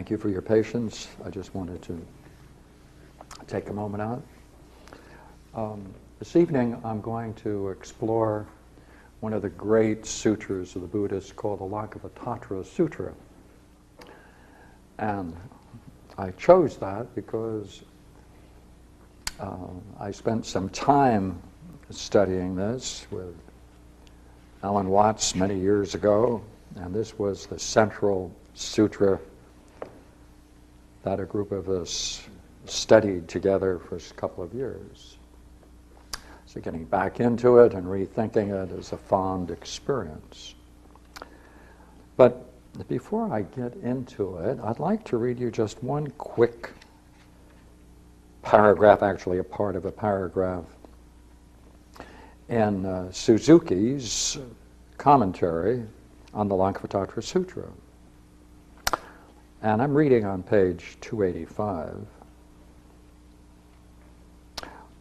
Thank you for your patience. I just wanted to take a moment out. This evening I'm going to explore one of the great sutras of the Buddhists called the Lankavatara Sutra. And I chose that because I spent some time studying this with Alan Watts many years ago, and this was the central sutra that a group of us studied together for a couple of years. So getting back into it and rethinking it is a fond experience. But before I get into it, I'd like to read you just one quick paragraph, actually a part of a paragraph, in Suzuki's commentary on the Lankavatara Sutra. And I'm reading on page 285.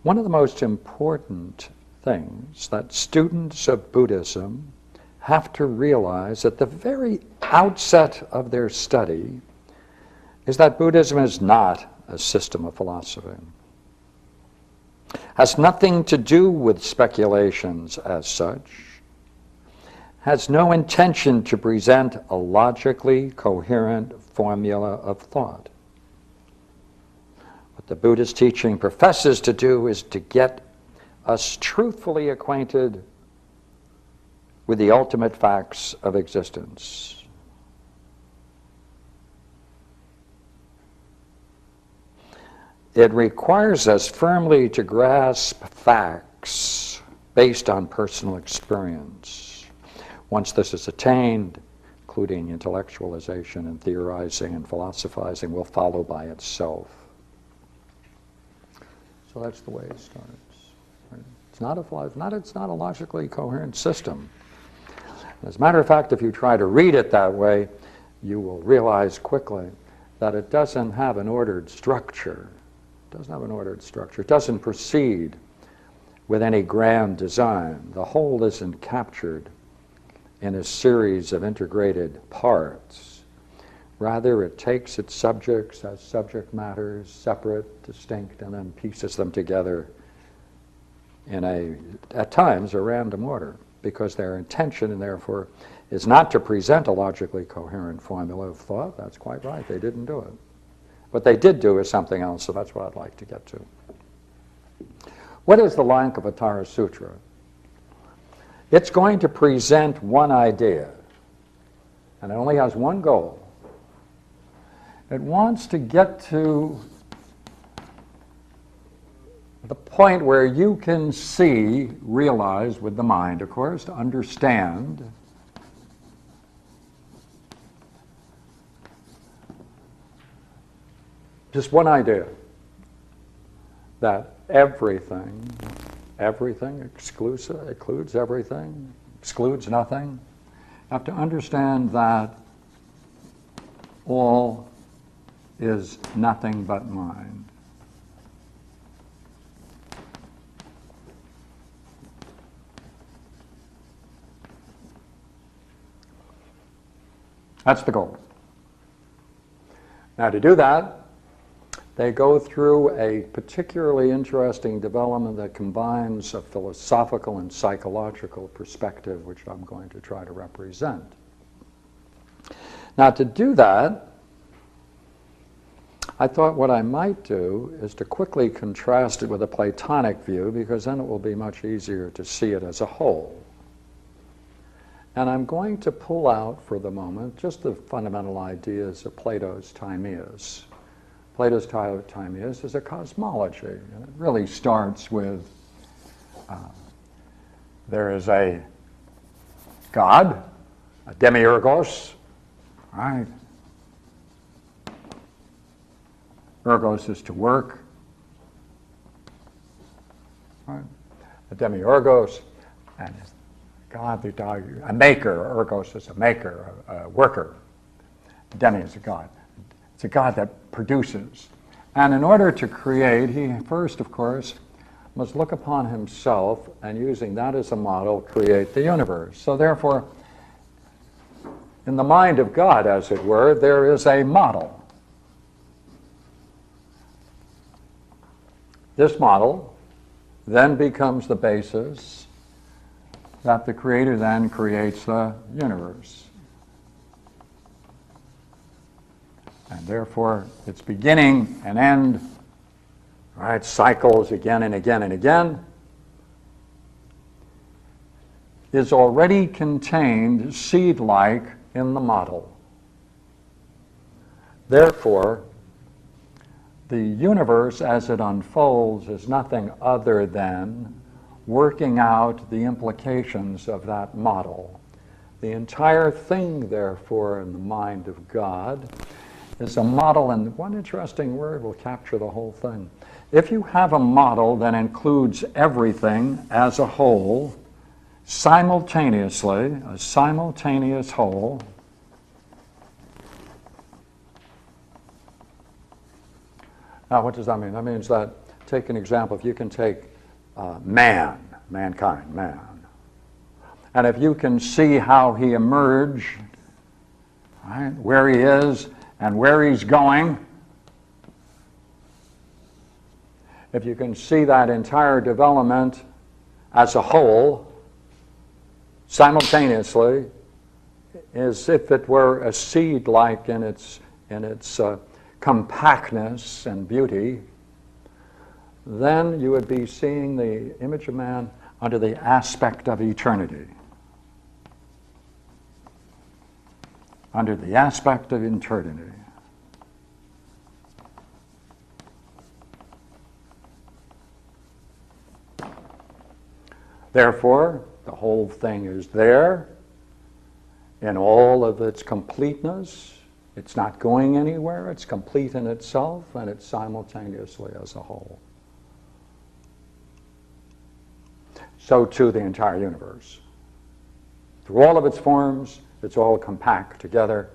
One of the most important things that students of Buddhism have to realize at the very outset of their study is that Buddhism is not a system of philosophy. Has nothing to do with speculations as such, has no intention to present a logically coherent formula of thought. What the Buddhist teaching professes to do is to get us truthfully acquainted with the ultimate facts of existence. It requires us firmly to grasp facts based on personal experience. Once this is attained, including intellectualization and theorizing and philosophizing will follow by itself. So that's the way it starts. It's not a logically coherent system. As a matter of fact, if you try to read it that way, you will realize quickly that it doesn't have an ordered structure. It doesn't have an ordered structure. It doesn't proceed with any grand design. The whole isn't captured in a series of integrated parts. Rather, it takes its subjects as subject matters, separate, distinct, and then pieces them together in at times, a random order, because their intention, and therefore, is not to present a logically coherent formula of thought. That's quite right. They didn't do it. What they did do is something else, so that's what I'd like to get to. What is the Lankavatara Sutra? It's going to present one idea, and it only has one goal. It wants to get to the point where you can see, realize with the mind, of course, to understand just one idea, that everything includes everything, excludes nothing. You have to understand that all is nothing but mind. That's the goal. Now, to do that, they go through a particularly interesting development that combines a philosophical and psychological perspective, which I'm going to try to represent. Now, to do that, I thought what I might do is to quickly contrast it with a Platonic view, because then it will be much easier to see it as a whole. And I'm going to pull out for the moment just the fundamental ideas of Plato's Timaeus. Plato's Timaeus is a cosmology, and it really starts with there is a God, a demiurgos, right? Ergos is to work, right? A demiurgos, and God, a maker. Ergos is a maker, a worker. Demi is a God. It's a God that produces. And in order to create, he first, of course, must look upon himself and, using that as a model, create the universe. So therefore, in the mind of God, as it were, there is a model. This model then becomes the basis that the Creator then creates the universe. And therefore, its beginning and end, right, cycles again and again and again, is already contained seed-like in the model. Therefore, the universe as it unfolds is nothing other than working out the implications of that model. The entire thing, therefore, in the mind of God is a model, and one interesting word will capture the whole thing. If you have a model that includes everything as a whole, simultaneously, a simultaneous whole, now what does that mean? That means that, take an example, if you can take mankind, man, and if you can see how he emerged, right, where he is and where he's going, if you can see that entire development as a whole, simultaneously, as if it were a seed-like in its compactness and beauty, then you would be seeing the image of man under the aspect of eternity. Under the aspect of eternity. Therefore, the whole thing is there in all of its completeness. It's not going anywhere. It's complete in itself, and it's simultaneously as a whole. So too the entire universe. Through all of its forms, it's all compact together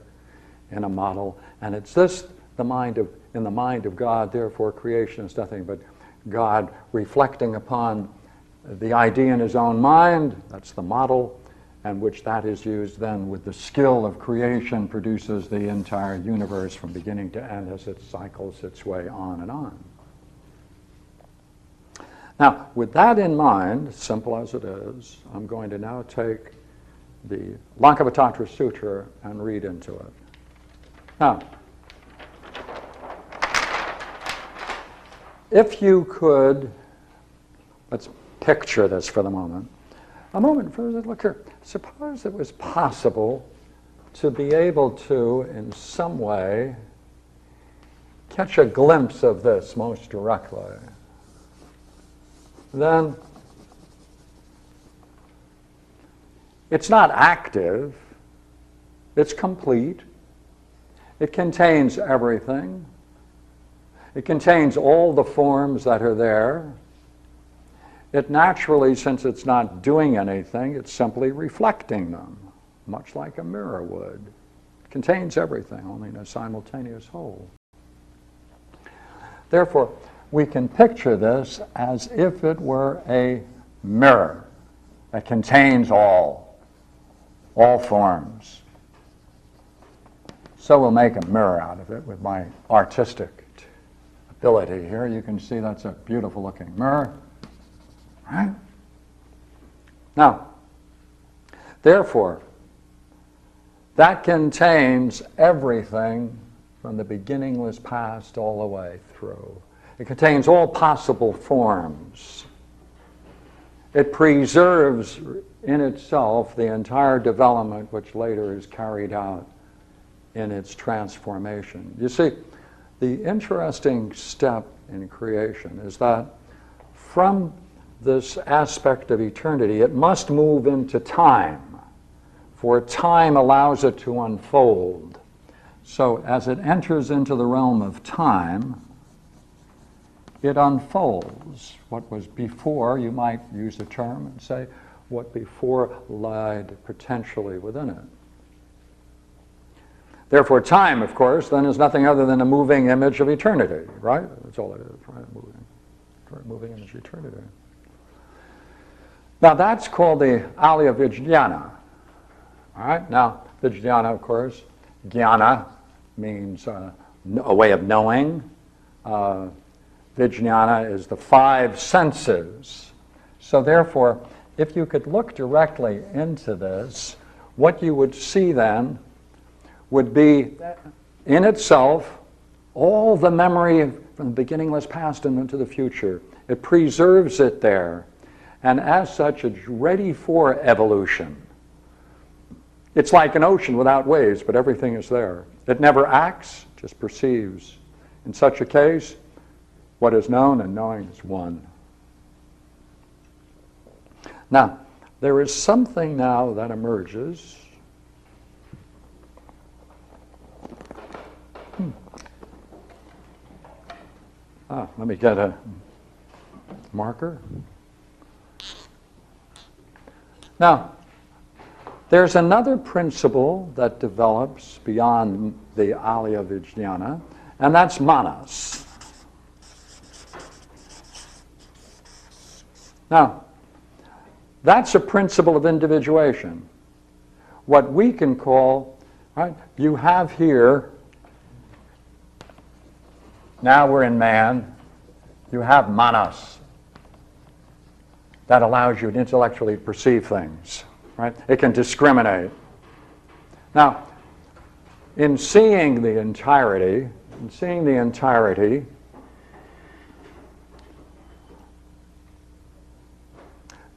in a model, and it's this, in the mind of God, therefore creation is nothing but God reflecting upon the idea in his own mind, that's the model, and which that is used then with the skill of creation produces the entire universe from beginning to end as it cycles its way on and on. Now, with that in mind, simple as it is, I'm going to now take the Lankavatara Sutra and read into it. Now, if you could, let's picture this for the moment. A moment, look here. Suppose it was possible to be able to, in some way, catch a glimpse of this most directly. Then it's not active, it's complete, it contains everything, it contains all the forms that are there. It naturally, since it's not doing anything, it's simply reflecting them, much like a mirror would. It contains everything, only in a simultaneous whole. Therefore, we can picture this as if it were a mirror that contains all forms. So we'll make a mirror out of it with my artistic ability here. You can see that's a beautiful looking mirror. Right? Now, therefore, that contains everything from the beginningless past all the way through. It contains all possible forms. It preserves in itself the entire development which later is carried out in its transformation. You see, the interesting step in creation is that from this aspect of eternity, it must move into time, for time allows it to unfold. So as it enters into the realm of time, it unfolds. What was before, you might use the term and say, what before lied potentially within it. Therefore, time, of course, then is nothing other than a moving image of eternity, right? That's all it is, right? Moving image of eternity. Now that's called the Alaya Vijnana. All right? Now, Vijnana, of course, jnana means a way of knowing. Vijnana is the five senses. So therefore, if you could look directly into this, what you would see then would be in itself all the memory from the beginningless past and into the future. It preserves it there, and as such it's ready for evolution. It's like an ocean without waves, but everything is there. It never acts, just perceives. In such a case, what is known and knowing is one. Now, there is something now that emerges. Let me get a marker. Now, there's another principle that develops beyond the Alaya Vijnana, and that's manas. Now, that's a principle of individuation. What we can call, right, you have here, now we're in man, you have manas. That allows you to intellectually perceive things, right? It can discriminate. Now, in seeing the entirety,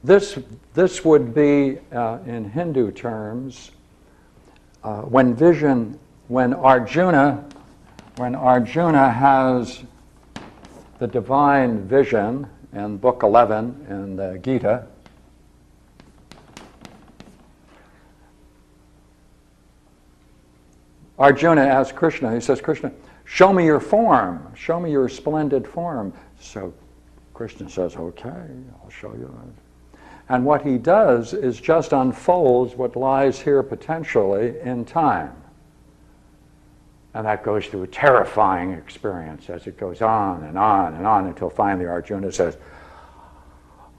this would be, in Hindu terms, when Arjuna has the divine vision in Book 11 in the Gita, Arjuna asks Krishna, he says, Krishna, show me your form, show me your splendid form. So Krishna says, okay, I'll show you that. And what he does is just unfolds what lies here potentially in time. And that goes through a terrifying experience as it goes on and on and on until finally Arjuna says,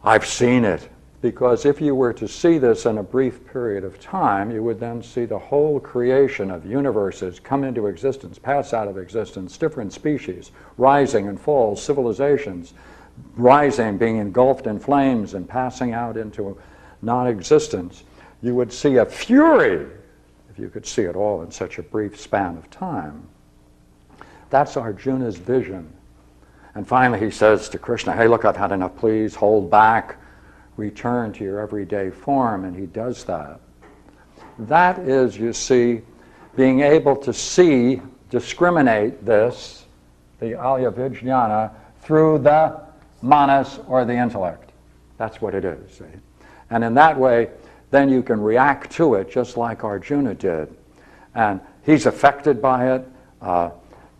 I've seen it. Because if you were to see this in a brief period of time, you would then see the whole creation of universes come into existence, pass out of existence, different species, rising and falls, civilizations, rising, being engulfed in flames and passing out into non-existence. You would see a fury, if you could see it all in such a brief span of time. That's Arjuna's vision. And finally he says to Krishna, hey, look, I've had enough, please hold back. Return to your everyday form, and he does that. That is, you see, being able to see, discriminate this, the Alaya Vijnana, through the manas or the intellect. That's what it is. See? And in that way, then you can react to it just like Arjuna did. And he's affected by it,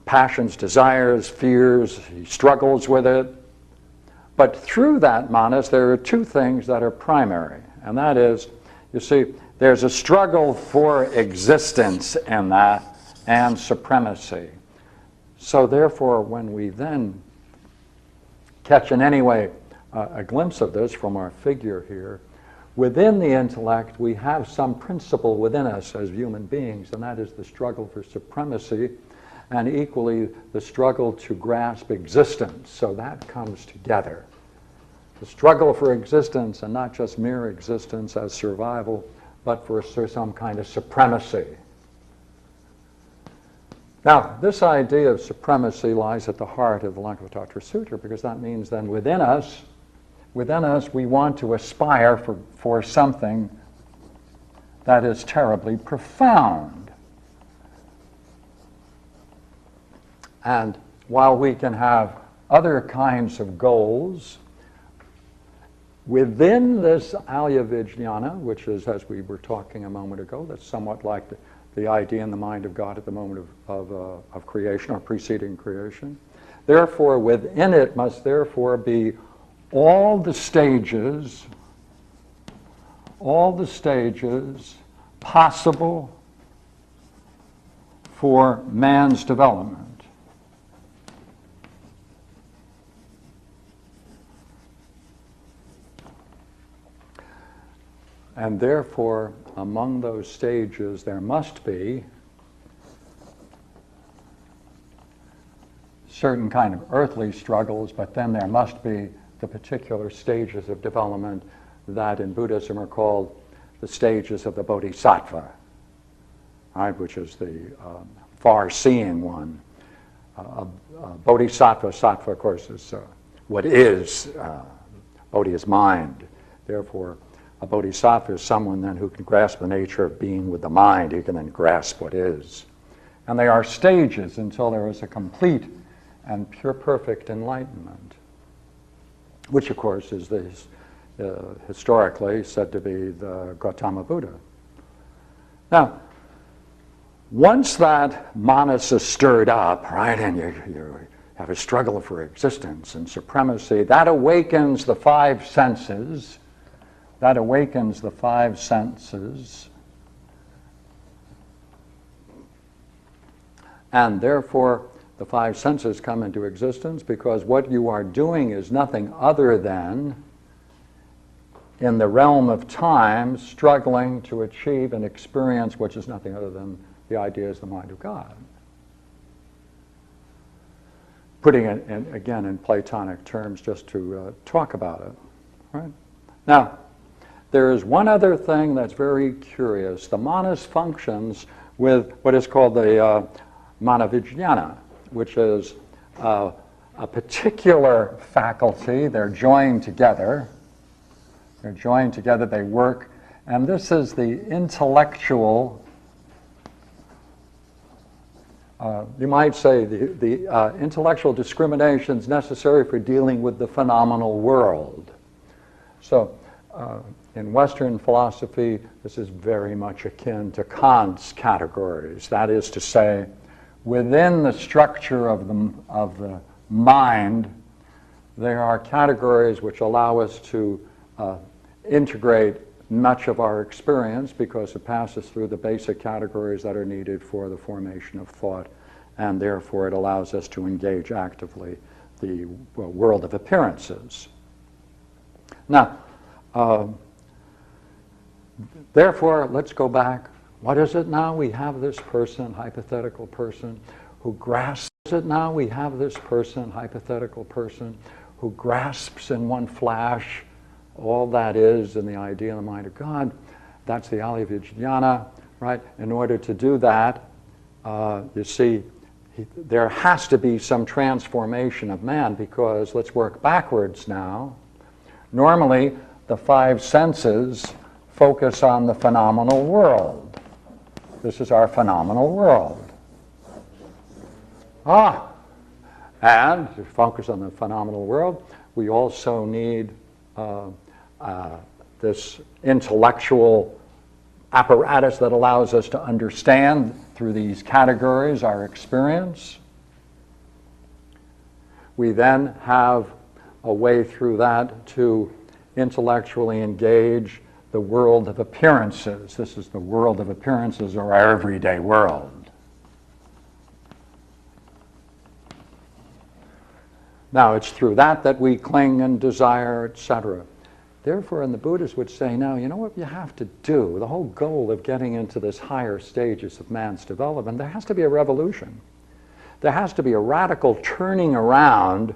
passions, desires, fears, he struggles with it. But through that manas, there are two things that are primary. And that is, you see, there's a struggle for existence in that and supremacy. So therefore, when we then catch in any way a glimpse of this from our figure here, within the intellect we have some principle within us as human beings, and that is the struggle for supremacy, and equally the struggle to grasp existence. So that comes together. The struggle for existence, and not just mere existence as survival, but for some kind of supremacy. Now, this idea of supremacy lies at the heart of the Lankavatara Sutra, because that means then within us we want to aspire for something that is terribly profound. And while we can have other kinds of goals, within this Alaya Vijnana, which is, as we were talking a moment ago, that's somewhat like the idea in the mind of God at the moment of creation or preceding creation. Therefore, within it must therefore be all the stages possible for man's development. And therefore, among those stages, there must be certain kind of earthly struggles, but then there must be the particular stages of development that in Buddhism are called the stages of the Bodhisattva, right, which is the far-seeing one. Bodhisattva, sattva, of course, is what is. Bodhi is mind. Therefore, a bodhisattva is someone then who can grasp the nature of being with the mind. He can then grasp what is. And they are stages until there is a complete and pure perfect enlightenment, which of course is historically said to be the Gautama Buddha. Now, once that manas is stirred up, right, and you have a struggle for existence and supremacy, that awakens the five senses. That awakens the five senses. And therefore, the five senses come into existence because what you are doing is nothing other than, in the realm of time, struggling to achieve an experience which is nothing other than the idea is the mind of God. Putting it again in Platonic terms just to talk about it. Right? Now, there is one other thing that's very curious. The manas functions with what is called the manavijnana, which is a particular faculty. They're joined together. They're joined together, they work. And this is the intellectual, you might say, the intellectual discriminations necessary for dealing with the phenomenal world. So, in Western philosophy, this is very much akin to Kant's categories. That is to say, within the structure of the mind, there are categories which allow us to integrate much of our experience because it passes through the basic categories that are needed for the formation of thought, and therefore it allows us to engage actively the world of appearances. Now, therefore, let's go back. What is it now? We have this person, hypothetical person, who grasps it now. We have this person, hypothetical person, who grasps in one flash all that is in the idea in the mind of God. That's the Alaya-Vijnana, right? In order to do that, you see, there has to be some transformation of man because, let's work backwards now. Normally, the five senses focus on the phenomenal world. This is our phenomenal world. And to focus on the phenomenal world, we also need this intellectual apparatus that allows us to understand through these categories our experience. We then have a way through that to intellectually engage the world of appearances. This is the world of appearances, or our everyday world. Now, it's through that that we cling and desire, etc. Therefore, and the Buddhists would say, now, you know what you have to do? The whole goal of getting into this higher stages of man's development, there has to be a revolution. There has to be a radical turning around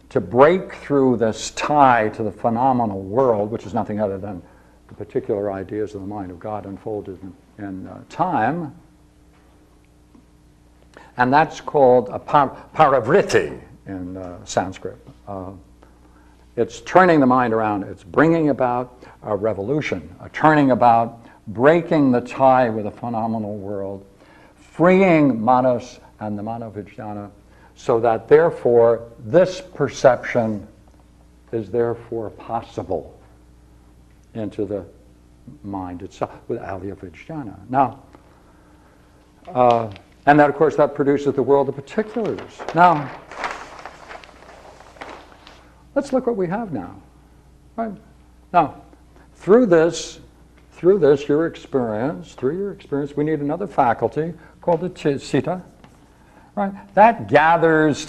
to break through this tie to the phenomenal world, which is nothing other than the particular ideas of the mind of God unfolded in time. And that's called a paravritti in Sanskrit. It's turning the mind around. It's bringing about a revolution, a turning about, breaking the tie with the phenomenal world, freeing manas and the manavijnana, so that therefore this perception is therefore possible into the mind itself with Alaya-Vijnana. Now, and that, of course, that produces the world of particulars. Now, let's look what we have now. Right? Now, through your experience, we need another faculty called the citta. Right? That gathers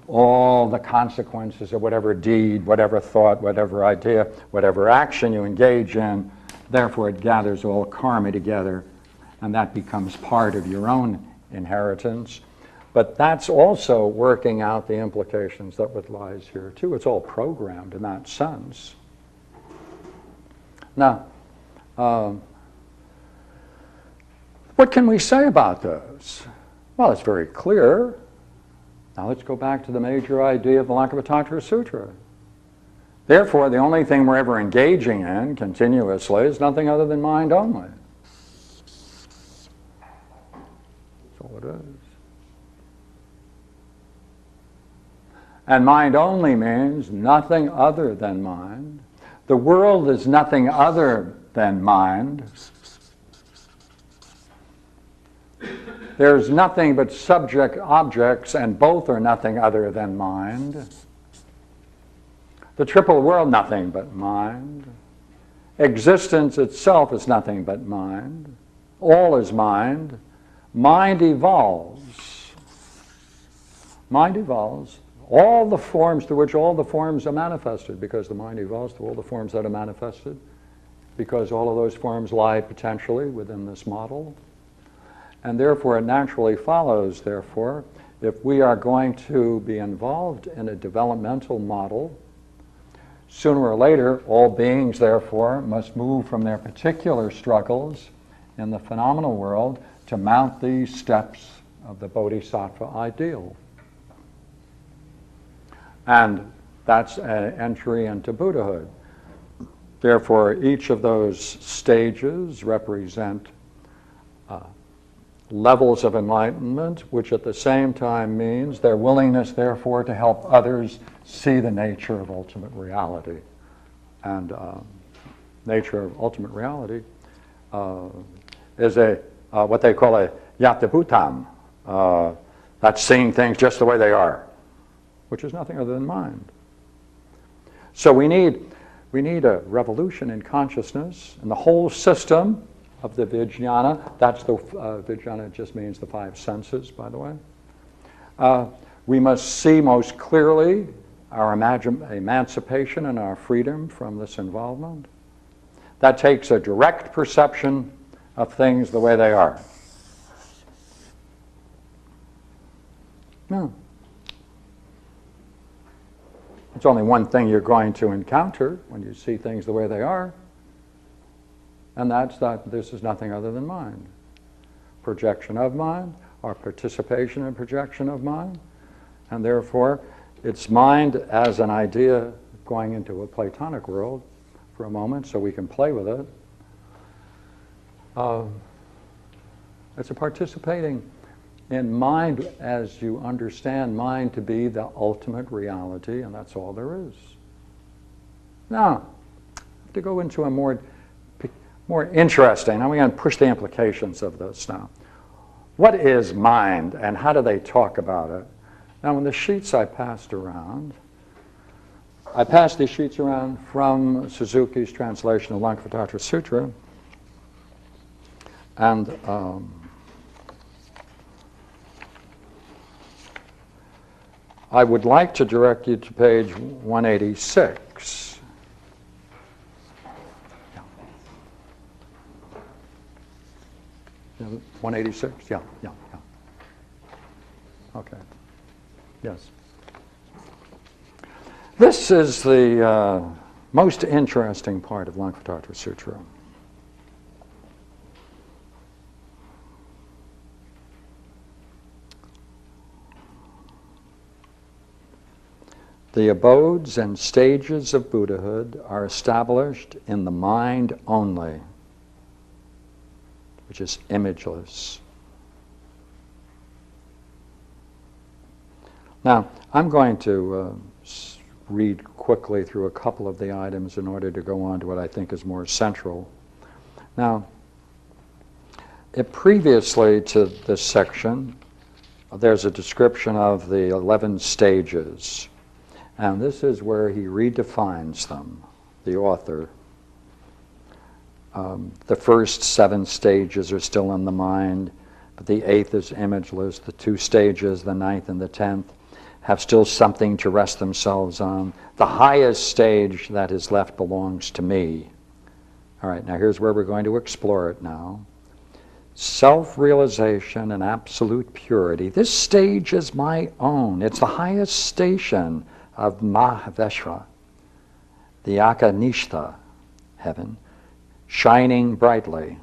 all the consequences of whatever deed, whatever thought, whatever idea, whatever action you engage in. Therefore, it gathers all karma together, and that becomes part of your own inheritance. But that's also working out the implications that what lies here too. It's all programmed in that sense. Now, what can we say about those? Well, it's very clear. Now let's go back to the major idea of the Lankavatara Sutra. Therefore, the only thing we're ever engaging in continuously is nothing other than mind only. That's all it is. And mind only means nothing other than mind. The world is nothing other than mind. There's nothing but subject objects, and both are nothing other than mind. The triple world, nothing but mind. Existence itself is nothing but mind. All is mind. Mind evolves. Mind evolves. All the forms to which all the forms are manifested, because the mind evolves to all the forms that are manifested, because all of those forms lie potentially within this model. And therefore, it naturally follows, therefore, if we are going to be involved in a developmental model, sooner or later, all beings, therefore, must move from their particular struggles in the phenomenal world to mount these steps of the Bodhisattva ideal. And that's an entry into Buddhahood. Therefore, each of those stages represent levels of enlightenment, which at the same time means their willingness, therefore, to help others see the nature of ultimate reality. And nature of ultimate reality is what they call a yatabhutam. That's seeing things just the way they are, which is nothing other than mind. So we need a revolution in consciousness, and the whole system of the vijnana. That's the vijnana just means the five senses, by the way. We must see most clearly our emancipation and our freedom from this involvement. That takes a direct perception of things the way they are. No. It's only one thing you're going to encounter when you see things the way they are. And that's that this is nothing other than mind. Projection of mind, or participation in projection of mind. And therefore, it's mind as an idea going into a Platonic world for a moment so we can play with it. It's a participating in mind as you understand mind to be the ultimate reality, and that's all there is. Now, to go into a more interesting, now we're going to push the implications of this now. What is mind, and how do they talk about it? Now, in the sheets I passed around, I passed these sheets around from Suzuki's translation of Lankavatara Sutra, and I would like to direct you to page 186. 186? Yeah. Okay. Yes. This is the most interesting part of Lankavatara Sutra. The abodes and stages of Buddhahood are established in the mind only, which is imageless. Now, I'm going to read quickly through a couple of the items in order to go on to what I think is more central. Now, previously to this section, there's a description of the 11 stages. And this is where he redefines them, the author. The first 7 stages are still in the mind, but the 8th is imageless. The 2 stages, the 9th and the 10th, have still something to rest themselves on. The highest stage that is left belongs to me. All right, now here's where we're going to explore it now. self-realization and absolute purity. This stage is my own. It's the highest station of Mahveshra, the Akanishta heaven, shining brightly.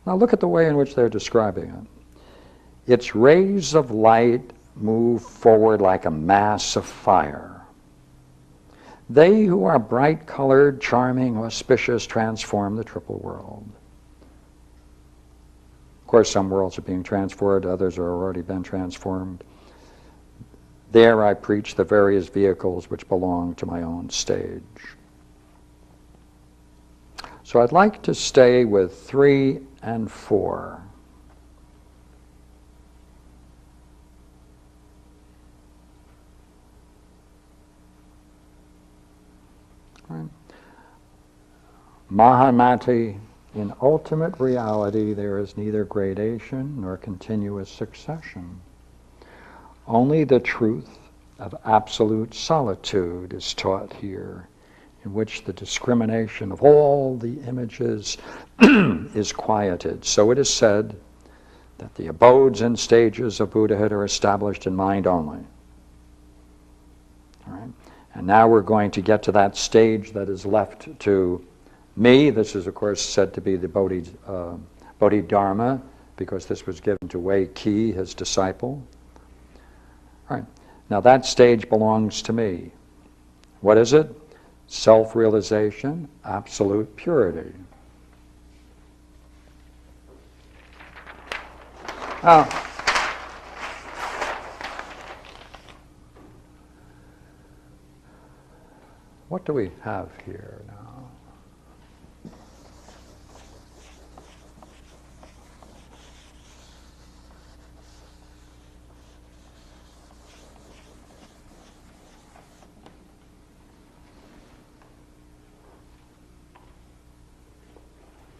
Now look at the way in which they're describing it. Its rays of light move forward like a mass of fire. They who are bright-colored, charming, auspicious, transform the triple world. Of course, some worlds are being transformed, others are already been transformed. There I preach the various vehicles which belong to my own stage. So I'd like to stay with 3 and 4. Right. Mahamati, in ultimate reality, there is neither gradation nor continuous succession. Only the truth of absolute solitude is taught here, in which the discrimination of all the images is quieted. So it is said that the abodes and stages of Buddhahood are established in mind only. All right? And now we're going to get to that stage that is left to me. This is, of course, said to be the Bodhidharma, because this was given to Wei Qi, his disciple. All right. Now that stage belongs to me. What is it? Self-realization, absolute purity. Now, what do we have here now?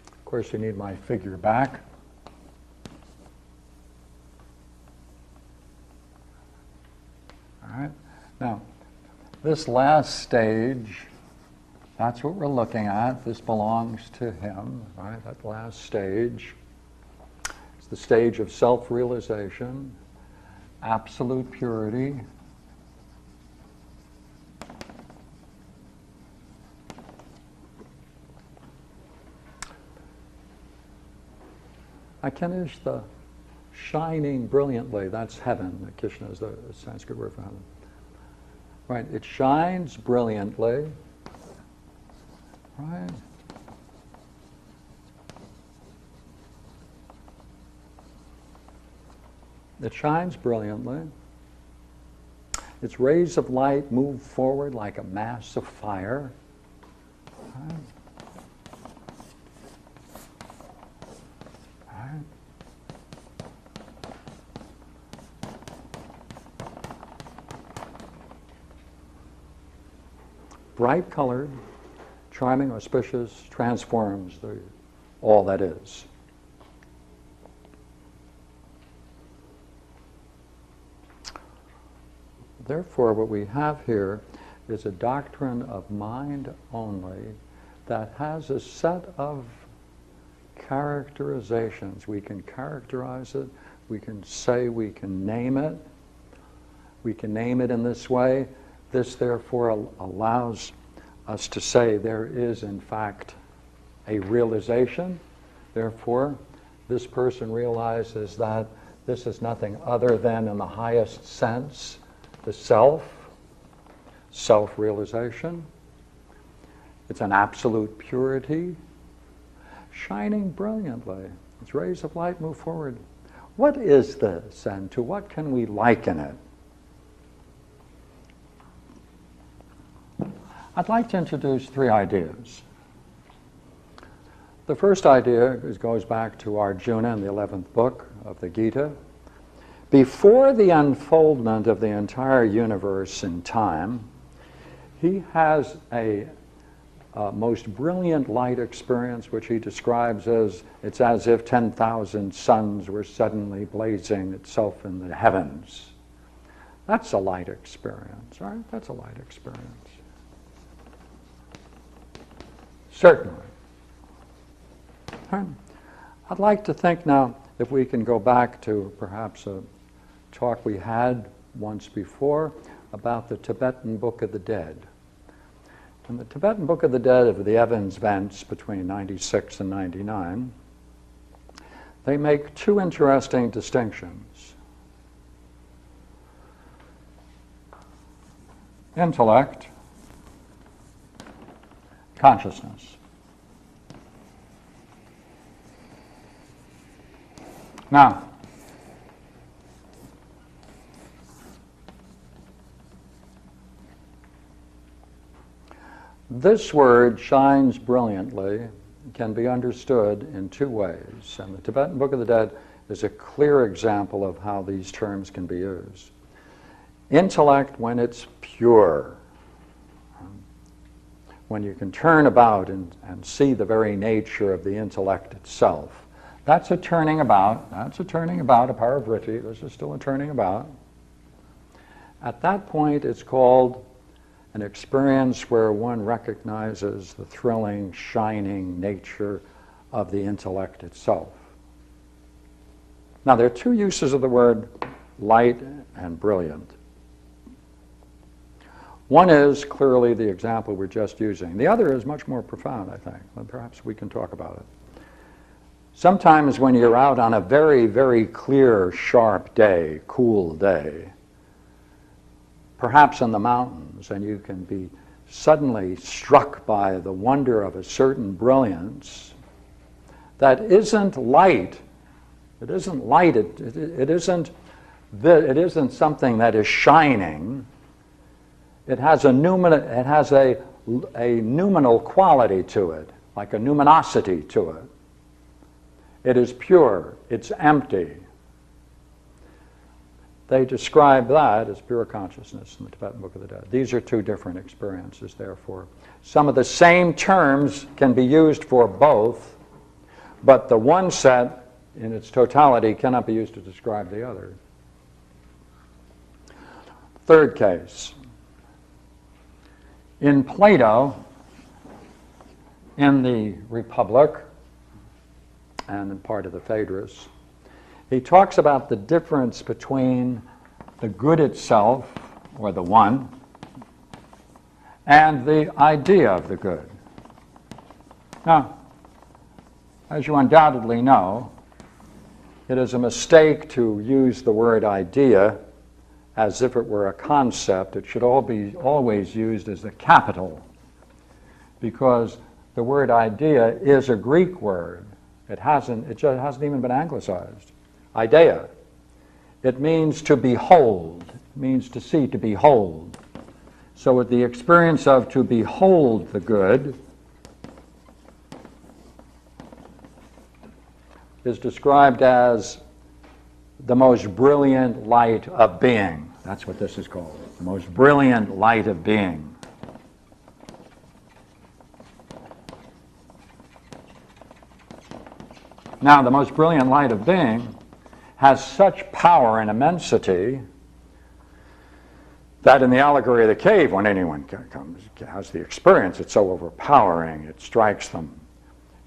Of course, you need my figure back. All right. Now, this last stage, that's what we're looking at. This belongs to him, right? That last stage. It's the stage of self-realization, absolute purity. Akanishta, shining brilliantly, that's heaven. Krishna is the Sanskrit word for heaven. Right, it shines brilliantly. Right. It shines brilliantly. Its rays of light move forward like a mass of fire. Right. Right. Bright colored, charming, auspicious, transforms all that is. Therefore, what we have here is a doctrine of mind only that has a set of characterizations. We can characterize it, we can say, we can name it. We can name it in this way. This, therefore, allows us to say there is, in fact, a realization. Therefore, this person realizes that this is nothing other than, in the highest sense, the self-realization. It's an absolute purity, shining brilliantly. Its rays of light move forward. What is this, and to what can we liken it? I'd like to introduce 3 ideas. The first idea goes back to Arjuna in the 11th book of the Gita. Before the unfoldment of the entire universe in time, he has a most brilliant light experience, which he describes as, it's as if 10,000 suns were suddenly blazing itself in the heavens. That's a light experience, right? That's a light experience. Certainly. I'd like to think now if we can go back to perhaps a talk we had once before about the Tibetan Book of the Dead. In the Tibetan Book of the Dead of the Evans Vents between 96 and 99, they make two interesting distinctions. Intellect, consciousness. Now, this word shines brilliantly, can be understood in two ways, and the Tibetan Book of the Dead is a clear example of how these terms can be used. Intellect when it's pure, when you can turn about and see the very nature of the intellect itself. That's a turning about. That's a turning about, a paravritti. This is still a turning about. At that point, it's called an experience where one recognizes the thrilling, shining nature of the intellect itself. Now, there are two uses of the word light and brilliant. One is clearly the example we're just using. The other is much more profound, I think. Well, perhaps we can talk about it. Sometimes when you're out on a very, very clear, sharp day, cool day, perhaps in the mountains, and you can be suddenly struck by the wonder of a certain brilliance that isn't light. It isn't light. It isn't something that is shining. It has a noumenal quality to it, like a numinosity to it. It is pure. It's empty. They describe that as pure consciousness in the Tibetan Book of the Dead. These are two different experiences, therefore. Some of the same terms can be used for both, but the one set in its totality cannot be used to describe the other. Third case. In Plato, in the Republic, and in part of the Phaedrus, he talks about the difference between the good itself, or the one, and the idea of the good. Now, as you undoubtedly know, it is a mistake to use the word idea as if it were a concept. It should always used as a capital, because the word idea is a Greek word. It just hasn't even been anglicized. Idea. It means to behold. It means to see, to behold. So with the experience of to behold the good is described as the most brilliant light of being. That's what this is called. The most brilliant light of being. Now, the most brilliant light of being has such power and immensity that in the allegory of the cave, when anyone has the experience, it's so overpowering, it strikes them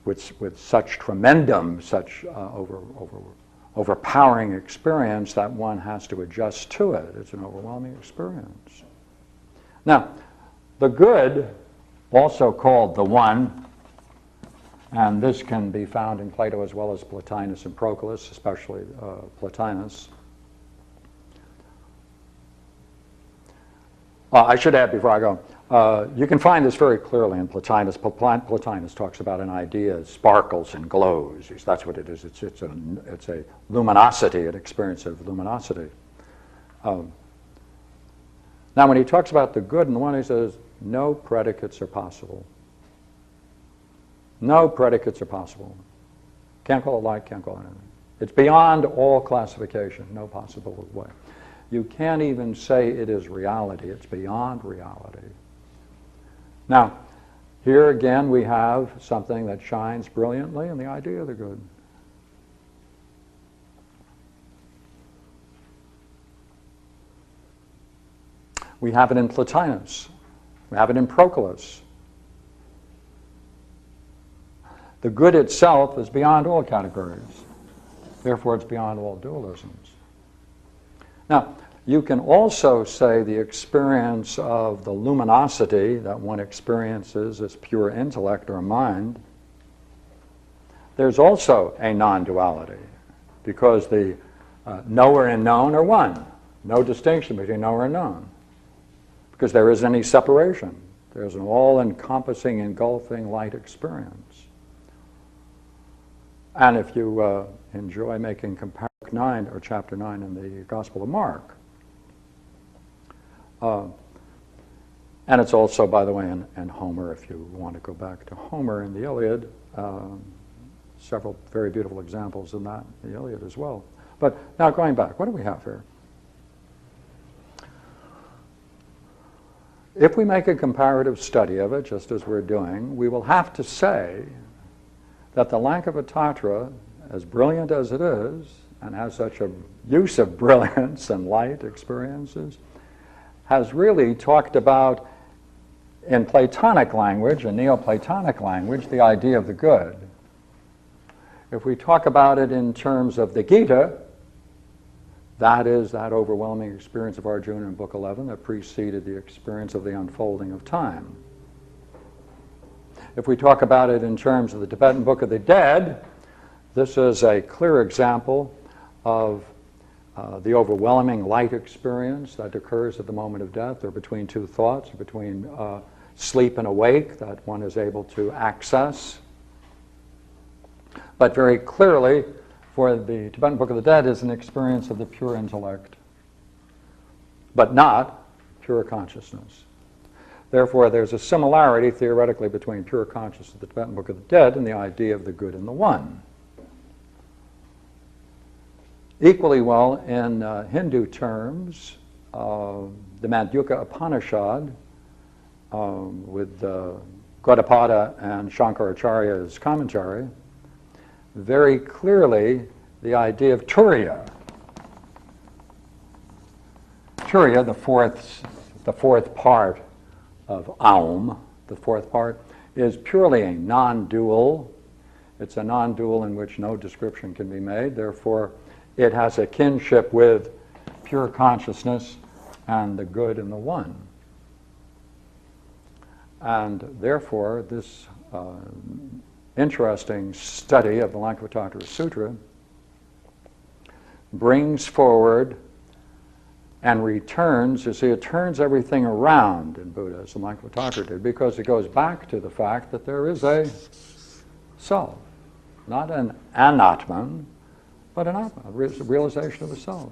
with such tremendum, such overpowering experience that one has to adjust to it. It's an overwhelming experience. Now, the good, also called the one, and this can be found in Plato as well as Plotinus and Proclus, especially Plotinus. I should add before I go, you can find this very clearly in Plotinus. Plotinus talks about an idea as sparkles and glows. That's what it is. It's a luminosity, an experience of luminosity. Now, when he talks about the good and the one, he says, no predicates are possible. No predicates are possible. Can't call it light, can't call it anything. It's beyond all classification, no possible way. You can't even say it is reality. It's beyond reality. Now, here again we have something that shines brilliantly in the idea of the good. We have it in Plotinus. We have it in Proclus. The good itself is beyond all categories. Therefore, it's beyond all dualisms. Now, you can also say the experience of the luminosity that one experiences as pure intellect or mind, there's also a non-duality, because the knower and known are one. No distinction between knower and known, because there isn't any separation. There's an all-encompassing, engulfing light experience. And if you enjoy making comparison, chapter 9 in the Gospel of Mark, and it's also, by the way, in Homer, if you want to go back to Homer in the Iliad, several very beautiful examples in that, the Iliad as well. But now going back, what do we have here? If we make a comparative study of it, just as we're doing, we will have to say that the Lankavatara, as brilliant as it is, and has such a use of brilliance and light experiences, has really talked about, in Platonic language, in Neoplatonic language, the idea of the good. If we talk about it in terms of the Gita, that is that overwhelming experience of Arjuna in Book 11 that preceded the experience of the unfolding of time. If we talk about it in terms of the Tibetan Book of the Dead, this is a clear example of the overwhelming light experience that occurs at the moment of death, or between two thoughts, or between sleep and awake, that one is able to access. But very clearly, for the Tibetan Book of the Dead, is an experience of the pure intellect, but not pure consciousness. Therefore, there's a similarity, theoretically, between pure consciousness of the Tibetan Book of the Dead and the idea of the good and the one. Equally well, in Hindu terms, the Mandukya Upanishad, with Gaudapada and Shankaracharya's commentary, very clearly the idea of Turiya. Turiya, the fourth part of Aum, the fourth part, is purely a non-dual. It's a non-dual in which no description can be made. Therefore, it has a kinship with pure consciousness and the good and the one. And therefore, this interesting study of the Lankavatara Sutra brings forward and returns, you see, it turns everything around in Buddhism, Lankavatara did, because it goes back to the fact that there is a self, not an anatman, but an atma, a realization of the self.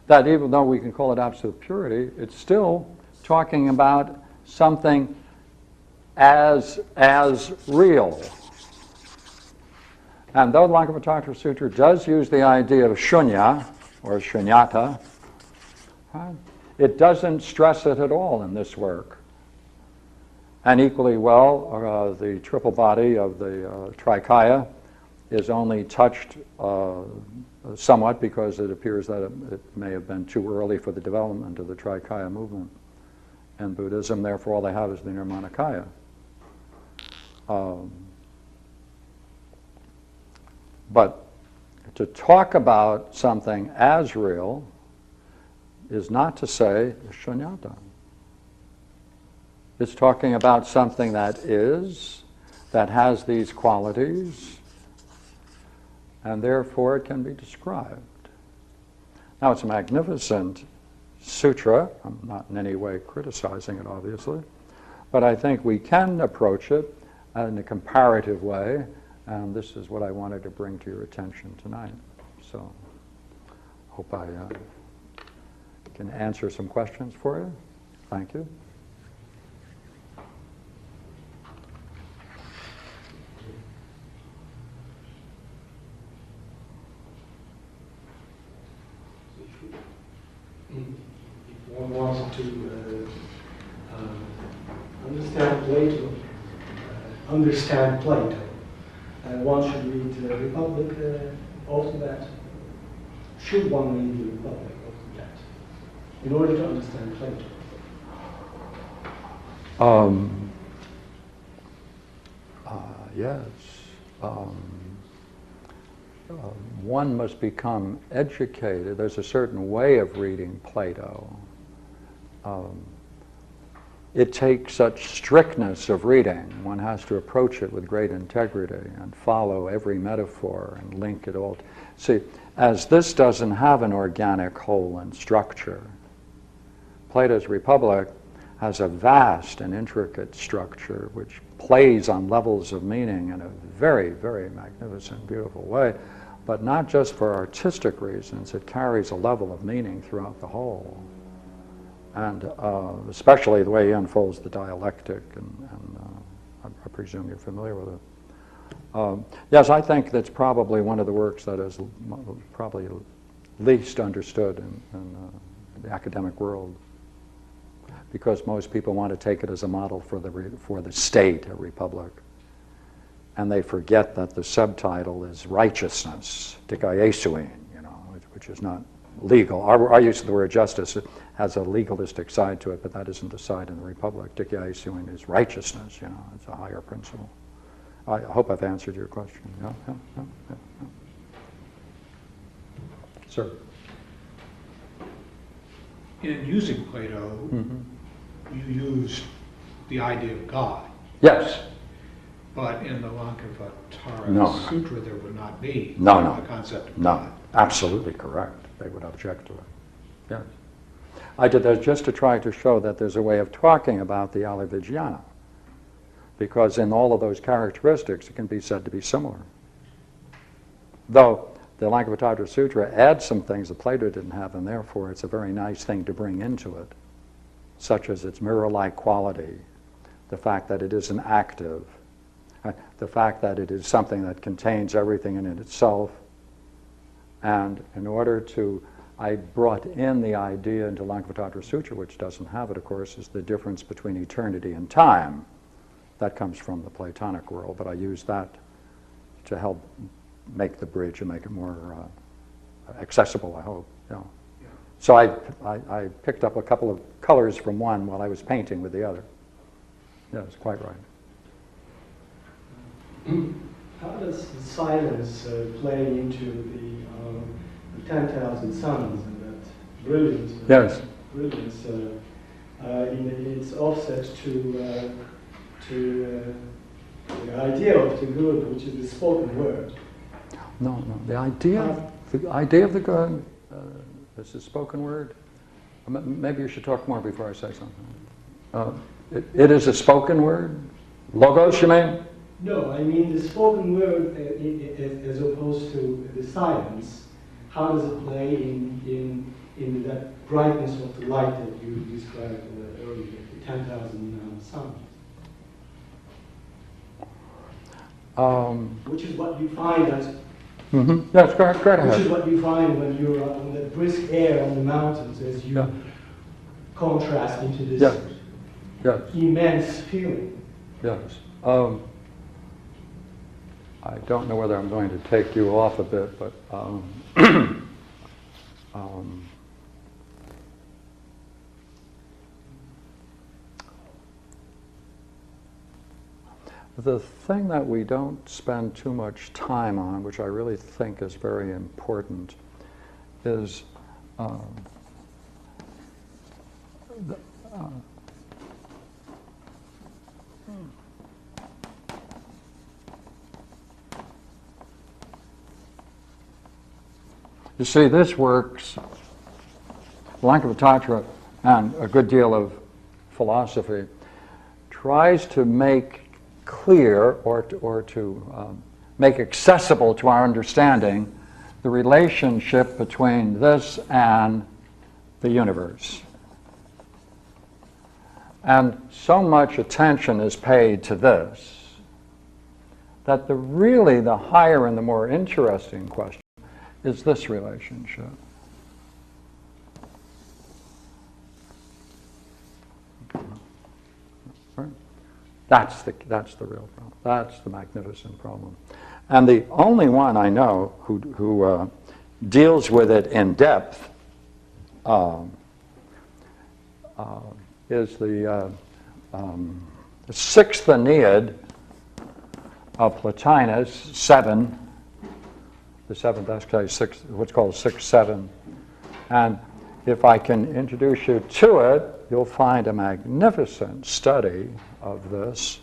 That even though we can call it absolute purity, it's still talking about something as real. And though the Lankavatara Sutra does use the idea of shunya, or shunyata, it doesn't stress it at all in this work. And equally well, the triple body of the Trikaya is only touched somewhat because it appears that it may have been too early for the development of the Trikaya movement in Buddhism. Therefore, all they have is the Nirmanakaya. But to talk about something as real is not to say shunyata. It's talking about something that is, that has these qualities, and therefore it can be described. Now, it's a magnificent sutra. I'm not in any way criticizing it, obviously, but I think we can approach it in a comparative way, and this is what I wanted to bring to your attention tonight. So, hope I can answer some questions for you. Thank you. If one wants to understand Plato, one should read the Republic after that. Should one read the Republic after that in order to understand Plato? Yes. One must become educated. There's a certain way of reading Plato. It takes such strictness of reading. One has to approach it with great integrity and follow every metaphor and link it all. See, as this doesn't have an organic whole and structure, Plato's Republic has a vast and intricate structure which plays on levels of meaning in a very, very magnificent, beautiful way, but not just for artistic reasons. It carries a level of meaning throughout the whole. And especially the way he unfolds the dialectic, and I presume you're familiar with it. Yes, I think that's probably one of the works that is probably least understood in the academic world, because most people want to take it as a model for the state, a republic, and they forget that the subtitle is righteousness, dikaiesouin, which is not legal. Our use of the word justice has a legalistic side to it, but that isn't the side in the Republic. Dikaiesouin is righteousness, it's a higher principle. I hope I've answered your question. Yeah. Sir? In using Plato, you used the idea of God. Yes. But in the Lankavatara No. Sutra, there would not be No. the concept of No, God. absolutely correct. They would object to it. Yes. I did that just to try to show that there's a way of talking about the Alivigiana, because in all of those characteristics it can be said to be similar. Though the Lankavatara Sutra adds some things that Plato didn't have, and therefore it's a very nice thing to bring into it, such as its mirror-like quality, the fact that it is an active, the fact that it is something that contains everything in it itself. And in order to, I brought in the idea into Lankavatara Sutra, which doesn't have it, of course, is the difference between eternity and time. That comes from the Platonic world, but I used that to help make the bridge and make it more accessible, I hope. So I picked up a couple of colors from one while I was painting with the other. Yes, quite right. How does the silence play into the 10,000 suns and that brilliance? Yes. Brilliance in its offset to the idea of the good, which is the spoken word. No. The idea of the good is a spoken word. Maybe you should talk more before I say something. It is a spoken word. Logos, you mean? No, I mean the spoken word as opposed to the silence. How does it play in that brightness of the light that you described earlier, the 10,000 suns? Which is what you find as. Yes, go ahead. Which is what you find when you're on the brisk air on the mountains as you contrast into this immense feeling. Yes. I don't know whether I'm going to take you off a bit, but the thing that we don't spend too much time on, which I really think is very important, is you see, this works, Lankavatara and a good deal of philosophy tries to make clear or to make accessible to our understanding the relationship between this and the universe. And so much attention is paid to this that really the higher and the more interesting question is this relationship. Right? That's the real problem. That's the magnificent problem. And the only one I know who deals with it in depth is the sixth Aeneid of Plotinus, 7, the seventh exercise, 6, what's called 6-7. And if I can introduce you to it, you'll find a magnificent study of this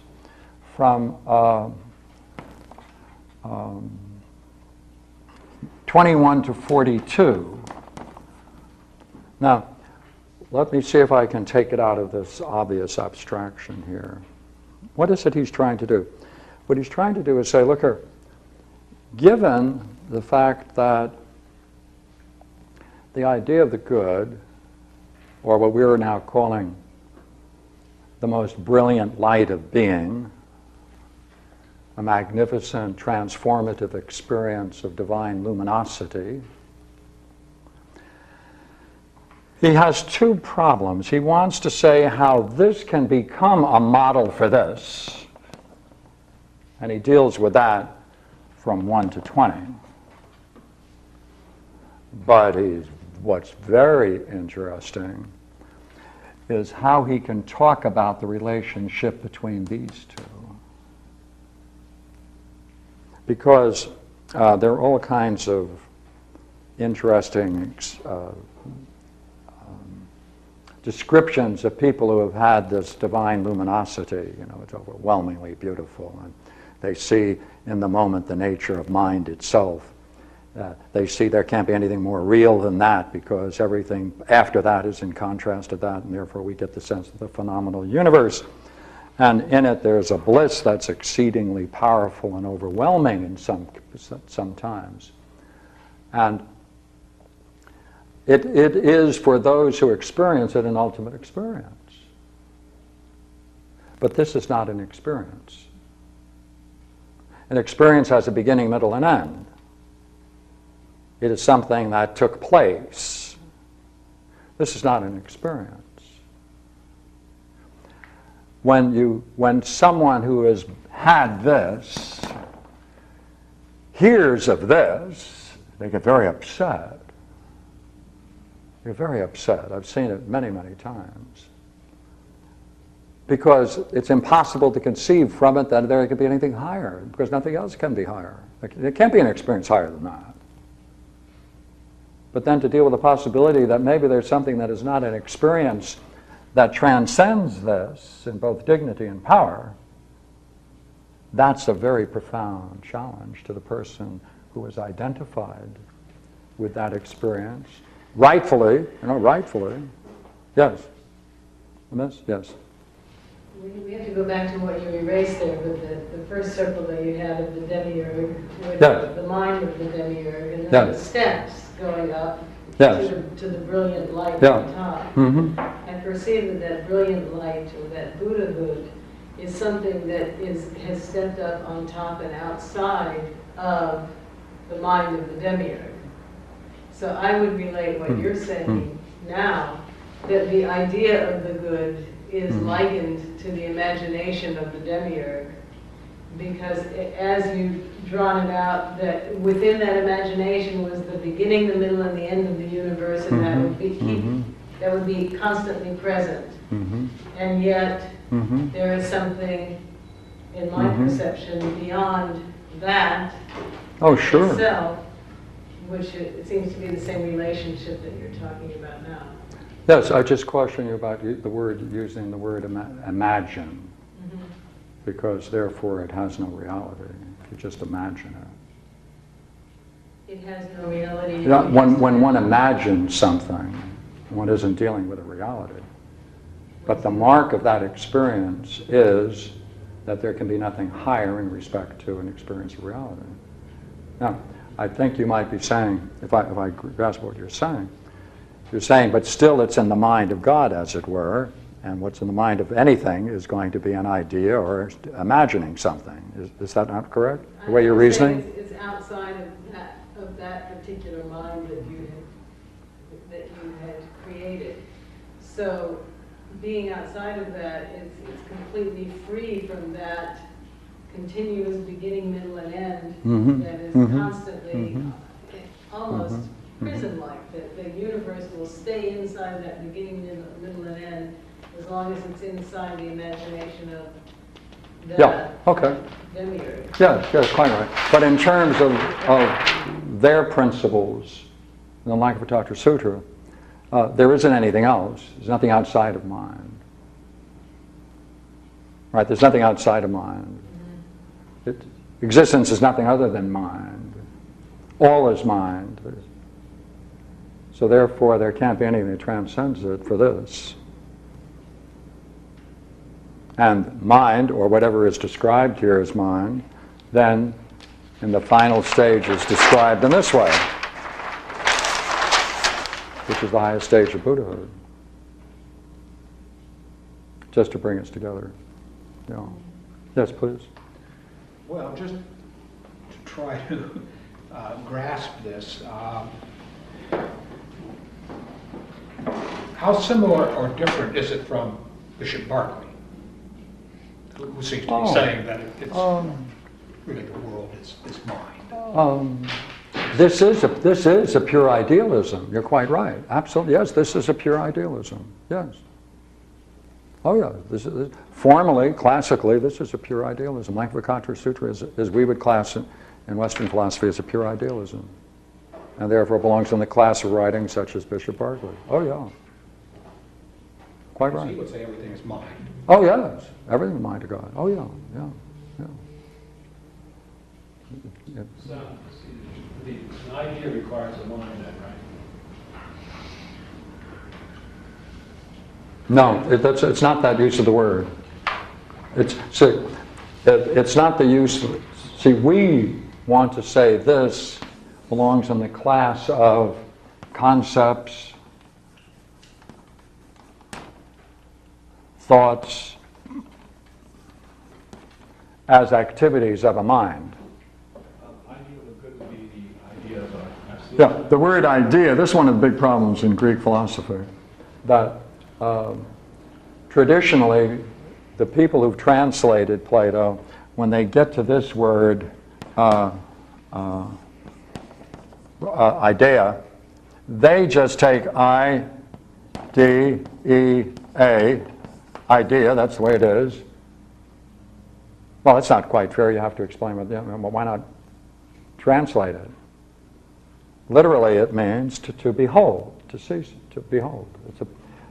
from 21 to 42. Now, let me see if I can take it out of this obvious abstraction here. What is it he's trying to do? What he's trying to do is say, look here, given the fact that the idea of the good, or what we are now calling the most brilliant light of being, a magnificent transformative experience of divine luminosity, he has two problems. He wants to say how this can become a model for this, and he deals with that from 1 to 20. But what's very interesting is how he can talk about the relationship between these two. Because there are all kinds of interesting descriptions of people who have had this divine luminosity. You know, it's overwhelmingly beautiful, and they see in the moment the nature of mind itself. They see there can't be anything more real than that, because everything after that is in contrast to that, and therefore we get the sense of the phenomenal universe. And in it there's a bliss that's exceedingly powerful and overwhelming in sometimes. And it is, for those who experience it, an ultimate experience. But this is not an experience. An experience has a beginning, middle, and end. It is something that took place. This is not an experience. When someone who has had this hears of this, they get very upset. They're very upset. I've seen it many, many times. Because it's impossible to conceive from it that there could be anything higher, because nothing else can be higher. There can't be an experience higher than that. But then to deal with the possibility that maybe there's something that is not an experience that transcends this in both dignity and power, that's a very profound challenge to the person who is identified with that experience. Rightfully, rightfully. Yes. Miss? Yes. We have to go back to what you erased there with the first circle that you had of the demiurge, with Yes. the mind of the demiurge, and then Yes. the steps going up Yes. to the brilliant light Yeah. at the top. Mm-hmm. I perceive that brilliant light, or that Buddhahood, is something that has stepped up on top and outside of the mind of the demiurge. So I would relate what you're saying now, that the idea of the good is likened to the imagination of the demiurge, because as you've drawn it out, that within that imagination was the beginning, the middle, and the end of the universe, and that would be constantly present. And yet there is something in my perception beyond that itself, which it seems to be the same relationship that you're talking about now. Yes, I just caution you about using the word imagine, because therefore it has no reality. If you just imagine it. It has no reality. When one imagines something, one isn't dealing with a reality. But the mark of that experience is that there can be nothing higher in respect to an experience of reality. Now, I think you might be saying, if I grasp what you're saying, but still it's in the mind of God, as it were, and what's in the mind of anything is going to be an idea or imagining something. Is that not correct, the way you're reasoning? It's outside of that particular mind that you had created. So being outside of that, it's completely free from that continuous beginning, middle, and end that is constantly almost prison-like. That the universe will stay inside that beginning, middle, and end as long as it's inside the imagination Yeah, okay. demiurge. Yes, quite right. But in terms of their principles, in the Lankavatara Sutra, there isn't anything else. There's nothing outside of mind. Right? There's nothing outside of mind. Existence is nothing other than mind. All is mind. So therefore, there can't be anything that transcends it for this. And mind, or whatever is described here as mind, then in the final stage is described in this way, which is the highest stage of Buddhahood. Just to bring us together. Yeah. Yes, please. Well, just to try to grasp this, how similar or different is it from Bishop Berkeley, who seems to be saying that it's really the world is mind? This is a pure idealism. You're quite right. Absolutely. Yes, this is a pure idealism. Yes. Oh yeah. This is, formally, classically, this is a pure idealism. Lankavatara Sutra, as we would class it in Western philosophy, is a pure idealism, and therefore belongs in the class of writings such as Bishop Berkeley. Oh yeah. Quite right. He would say everything is mind. Oh yes, everything is mind to God. Oh yeah. So, an idea requires a mind, then, right? No, it's not that use of the word. It's not the use. See, we want to say this belongs in the class of concepts, thoughts, as activities of a mind. Idea of a good would be the idea of a absolute. Yeah, the word idea, this is one of the big problems in Greek philosophy, that traditionally the people who've translated Plato, when they get to this word, idea, they just take I-D-E-A, idea, that's the way it is. Well, it's not quite fair, you have to explain why not translate it? Literally it means to behold, to cease, to behold.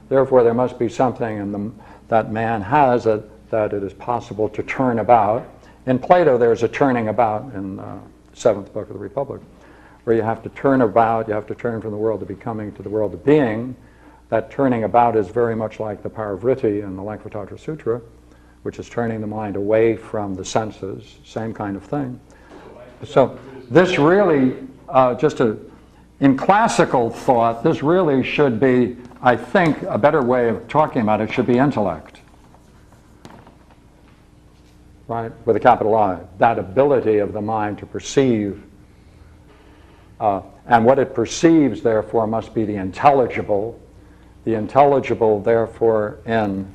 Therefore there must be something in that man has that it is possible to turn about. In Plato there's a turning about in the 7th book of the Republic, where you have to turn about, you have to turn from the world of becoming to the world of being. That turning about is very much like the parivriti in the Lankavatara Sutra, which is turning the mind away from the senses, same kind of thing. So this really, in classical thought, this really should be, I think, a better way of talking about it should be intellect. Right, with a capital I. That ability of the mind to perceive, and what it perceives, therefore, must be the intelligible. The intelligible, therefore, in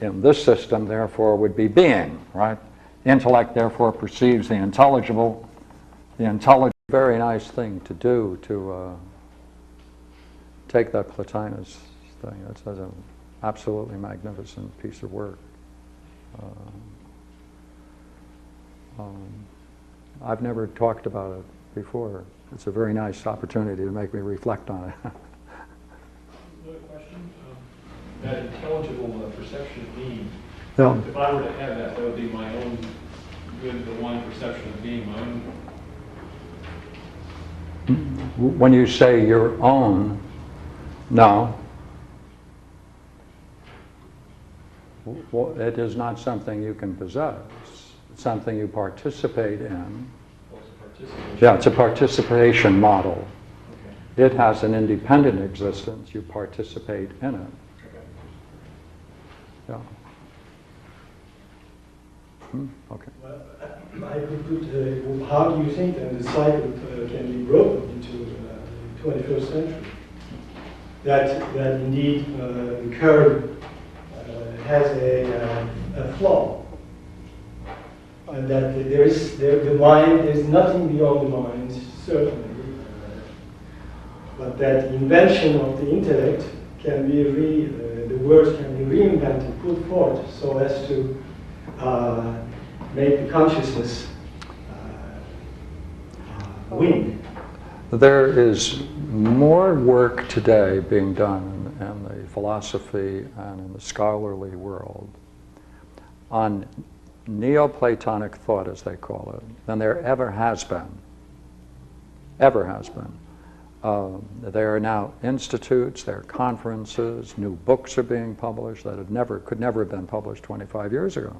this system, therefore, would be being, right? Intellect, therefore, perceives the intelligible. The intelligible, very nice thing to do to take that Plotinus thing. That's an absolutely magnificent piece of work. I've never talked about it before. It's a very nice opportunity to make me reflect on it. Another question. That intelligible perception of being. Yeah. If I were to have that, that would be my own, the one perception of being, my own. When you say your own, no. Well, it is not something you can possess. It's something you participate in. Yeah, it's a participation model. Okay. It has an independent existence. You participate in it. Okay. Yeah. Okay. Well, I could put, how do you think that the cycle can be broken into the 21st century? That indeed the curve has a flaw, and that the mind is nothing beyond the mind, certainly, but that the invention of the intellect can be the words can be reinvented, put forth, so as to make the consciousness win. There is more work today being done in the philosophy and in the scholarly world on Neoplatonic thought, as they call it, than there ever has been. Ever has been. There are now institutes, there are conferences, new books are being published that could never have been published 25 years ago.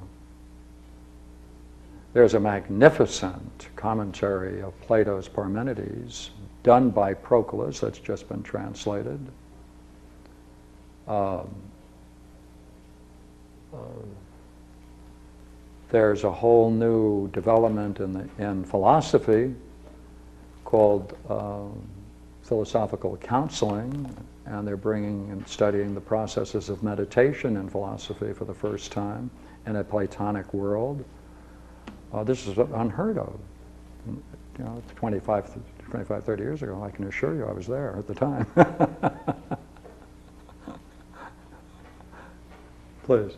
There's a magnificent commentary of Plato's Parmenides done by Proclus that's just been translated. There's a whole new development in philosophy called philosophical counseling, and they're bringing and studying the processes of meditation in philosophy for the first time in a Platonic world. This is unheard of. 25, 30 years ago, I can assure you I was there at the time. Please.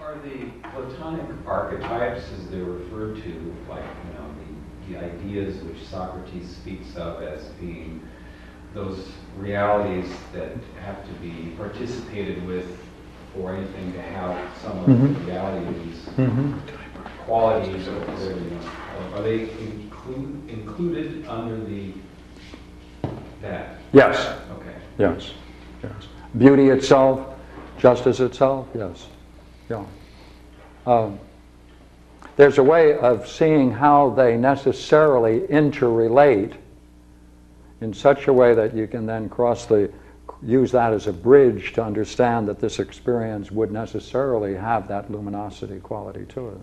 Are the Platonic archetypes, as they're referred to, like the ideas which Socrates speaks of as being those realities that have to be participated with for anything to have some of the reality of these qualities, or are they included under that? Yes. Okay. Yes. Yes. Beauty itself, justice itself, yes. Yeah. There's a way of seeing how they necessarily interrelate in such a way that you can then use that as a bridge to understand that this experience would necessarily have that luminosity quality to it.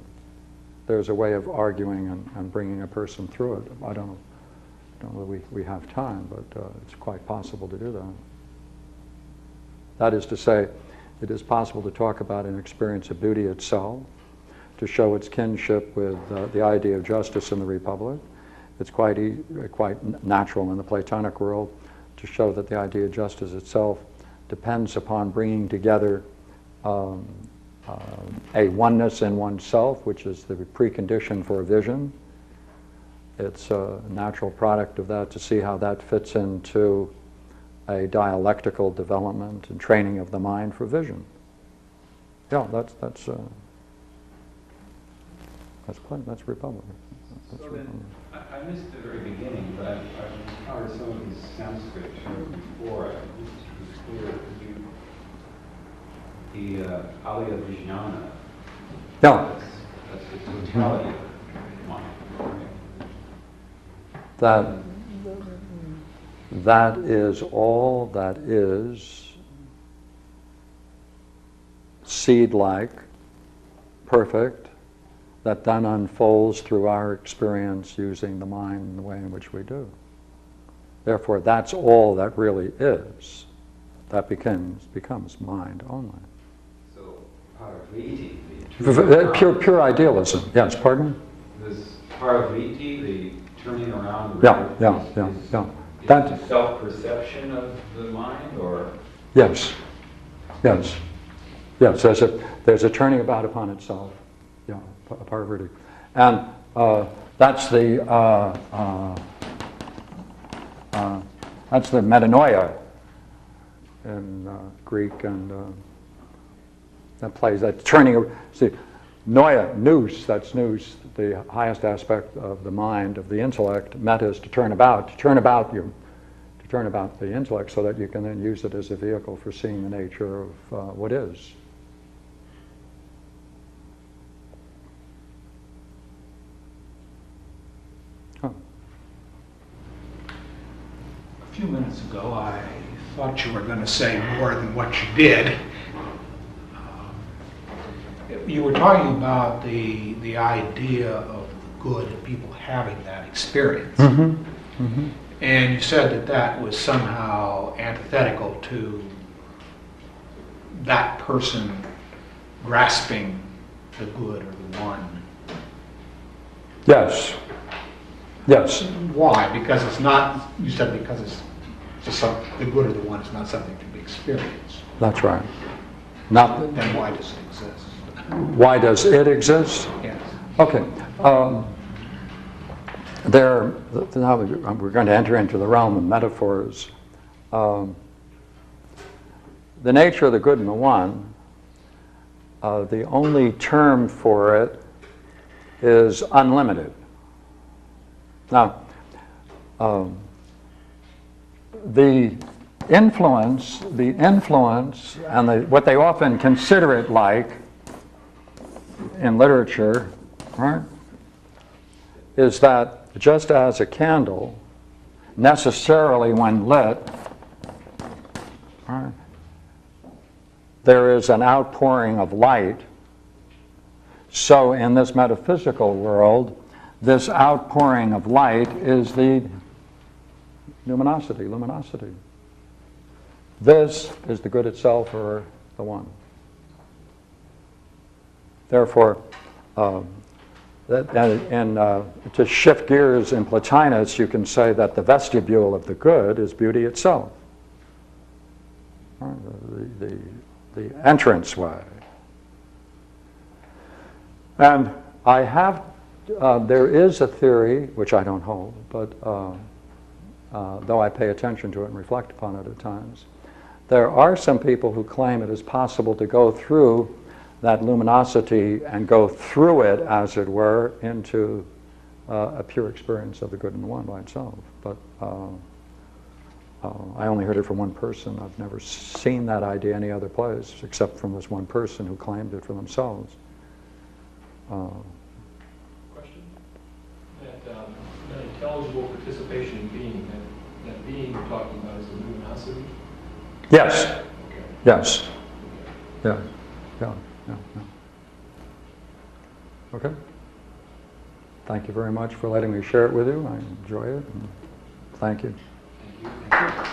There's a way of arguing and bringing a person through it. I don't know that we have time, but it's quite possible to do that. That is to say, it is possible to talk about an experience of beauty itself, to show its kinship with the idea of justice in the Republic. It's quite natural in the Platonic world to show that the idea of justice itself depends upon bringing together a oneness in oneself, which is the precondition for a vision. It's a natural product of that to see how that fits into a dialectical development and training of the mind for vision. Yeah, that's Republic. So then, I missed the very beginning, but I've encountered some of these Sanskrit terms before. I think it was clear. The Alaya Vijnana. Yeah. That's the totality of mind. That is all that is seed-like, perfect, that then unfolds through our experience using the mind in the way in which we do. Therefore, that's all that really is. That becomes mind only. So, paravriti, Pure idealism. Yes, pardon? This paravriti, the turning around. Yeah. Is that self-perception of the mind, or? Yes. There's a turning about upon itself. Yeah, paravriti. And that's the metanoia in Greek, and that plays that turning. See, noia, nous, that's nous, the highest aspect of the mind, of the intellect. Meta is to turn about the intellect, so that you can then use it as a vehicle for seeing the nature of what is. A few minutes ago, I thought you were going to say more than what you did. You were talking about the idea of the good and people having that experience. And you said that was somehow antithetical to that person grasping the good or the one. Yes. Why? Because it's not, you said because it's just the good or the one is not something to be experienced. That's right. Then why does it exist? Why does it exist? Yes. Okay. Now we're going to enter into the realm of metaphors. The nature of the good and the one, the only term for it is unlimited. Now, the influence, and what they often consider it like in literature, right, is that just as a candle, necessarily when lit, right, there is an outpouring of light. So in this metaphysical world, this outpouring of light is the luminosity. This is the good itself, or the one. Therefore, to shift gears in Plotinus, you can say that the vestibule of the good is beauty itself. The entranceway. And I have, there is a theory, which I don't hold, but though I pay attention to it and reflect upon it at times, there are some people who claim it is possible to go through that luminosity and go through it, as it were, into a pure experience of the good and the one by itself. But I only heard it from one person. I've never seen that idea any other place, except from this one person who claimed it for themselves. Question? That intelligible participation in being, that being we're talking about is the luminosity? Yes. Okay. Yes. Yeah. Okay. Thank you very much for letting me share it with you. I enjoy it. And thank you. Thank you.